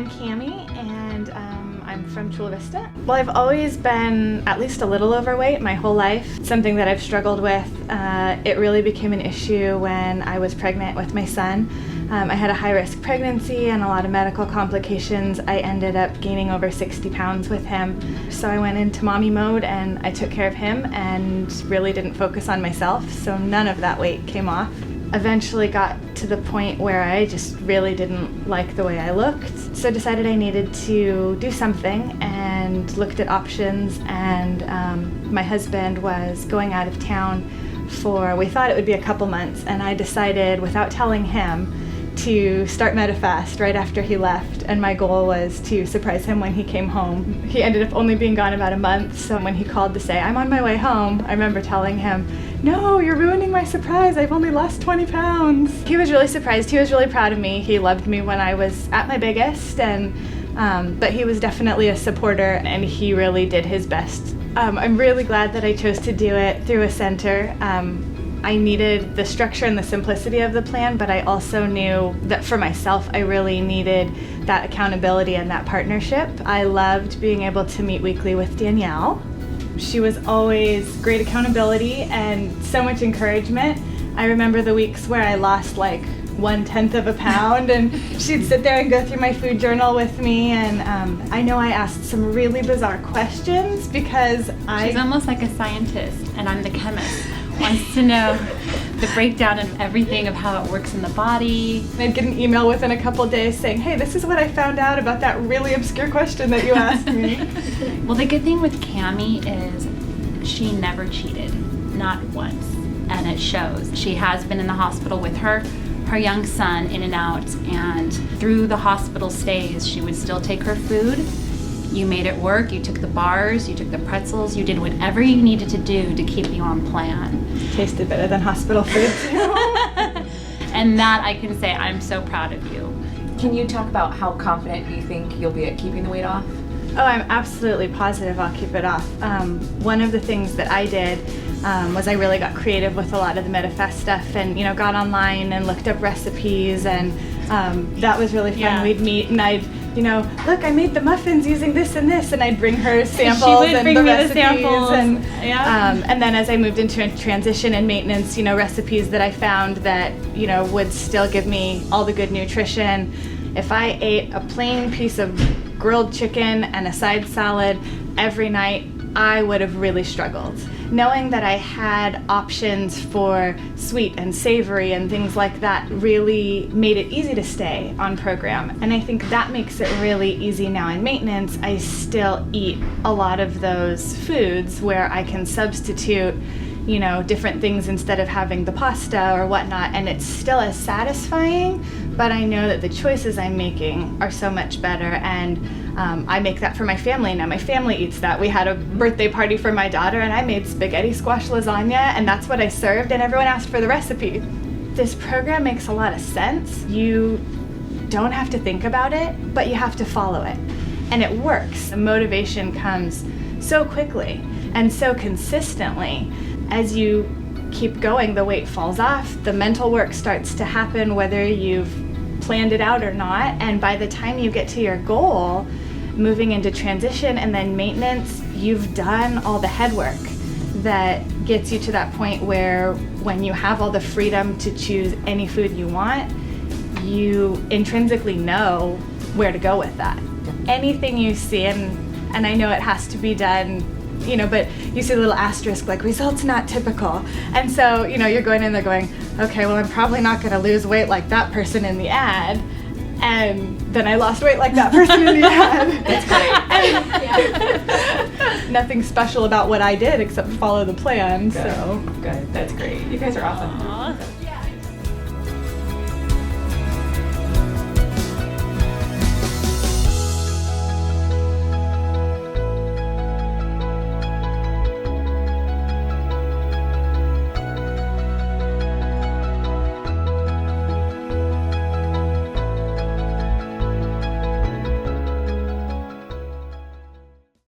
I'm Cammie, and I'm from Chula Vista. Well, I've always been at least a little overweight my whole life, something that I've struggled with. It really became an issue when I was pregnant with my son. I had a high-risk pregnancy and a lot of medical complications. I ended up gaining over 60 pounds with him. So I went into mommy mode and I took care of him and really didn't focus on myself, so none of that weight came off. Eventually got to the point where I just really didn't like the way I looked, so decided I needed to do something and looked at options, and my husband was going out of town for, we thought it would be a couple months, and I decided without telling him to start Medifast right after he left, and my goal was to surprise him when he came home. He ended up only being gone about a month, so when he called to say, "I'm on my way home," I remember telling him, "No, you're ruining my surprise. I've only lost 20 pounds. He was really surprised. He was really proud of me. He loved me when I was at my biggest, and but he was definitely a supporter, and he really did his best. I'm really glad that I chose to do it through a center. I needed the structure and the simplicity of the plan, but I also knew that for myself, I really needed that accountability and that partnership. I loved being able to meet weekly with Danielle. She was always great accountability and so much encouragement. I remember the weeks where I lost like 1/10 of a pound, and she'd sit there and go through my food journal with me, and I know I asked some really bizarre questions because She's almost like a scientist, and I'm the chemist. Wants to know the breakdown of everything of how it works in the body. I'd get an email within a couple days saying, "Hey, this is what I found out about that really obscure question that you asked me." Well, the good thing with Cammie is she never cheated, not once, and it shows. She has been in the hospital with her young son in and out, and through the hospital stays, she would still take her food. You made it work. You took the bars, you took the pretzels, you did whatever you needed to do to keep you on plan. Tasted better than hospital food too. And that I can say, I'm so proud of you. Can you talk about how confident you think you'll be at keeping the weight off? Oh, I'm absolutely positive I'll keep it off. One of the things that I did was I really got creative with a lot of the Medifast stuff, and got online and looked up recipes, and that was really fun. Yeah. We'd meet and I'd look, I made the muffins using this and this, and I'd bring her samples She would and bring the me recipes, the samples. and Yeah. and then as I moved into transition and maintenance, recipes that I found that would still give me all the good nutrition. If I ate a plain piece of grilled chicken and a side salad every night, I would have really struggled. Knowing that I had options for sweet and savory and things like that really made it easy to stay on program. And I think that makes it really easy now in maintenance. I still eat a lot of those foods where I can substitute different things instead of having the pasta or whatnot, and it's still as satisfying, but I know that the choices I'm making are so much better, and I make that for my family now. My family eats that. We had a birthday party for my daughter, and I made spaghetti squash lasagna, and that's what I served, and everyone asked for the recipe. This program makes a lot of sense. You don't have to think about it, but you have to follow it, and it works. The motivation comes so quickly and so consistently. As you keep going, the weight falls off, the mental work starts to happen whether you've planned it out or not, and by the time you get to your goal, moving into transition and then maintenance, you've done all the head work that gets you to that point where when you have all the freedom to choose any food you want, you intrinsically know where to go with that. Anything you see, and I know it has to be done, but you see a little asterisk like results not typical. And so, you're going in there going, okay, well, I'm probably not going to lose weight like that person in the ad. And then I lost weight like that person in the ad. That's great. Nothing special about what I did except follow the plan. Good. So Good. That's great. You guys are awesome. Aww.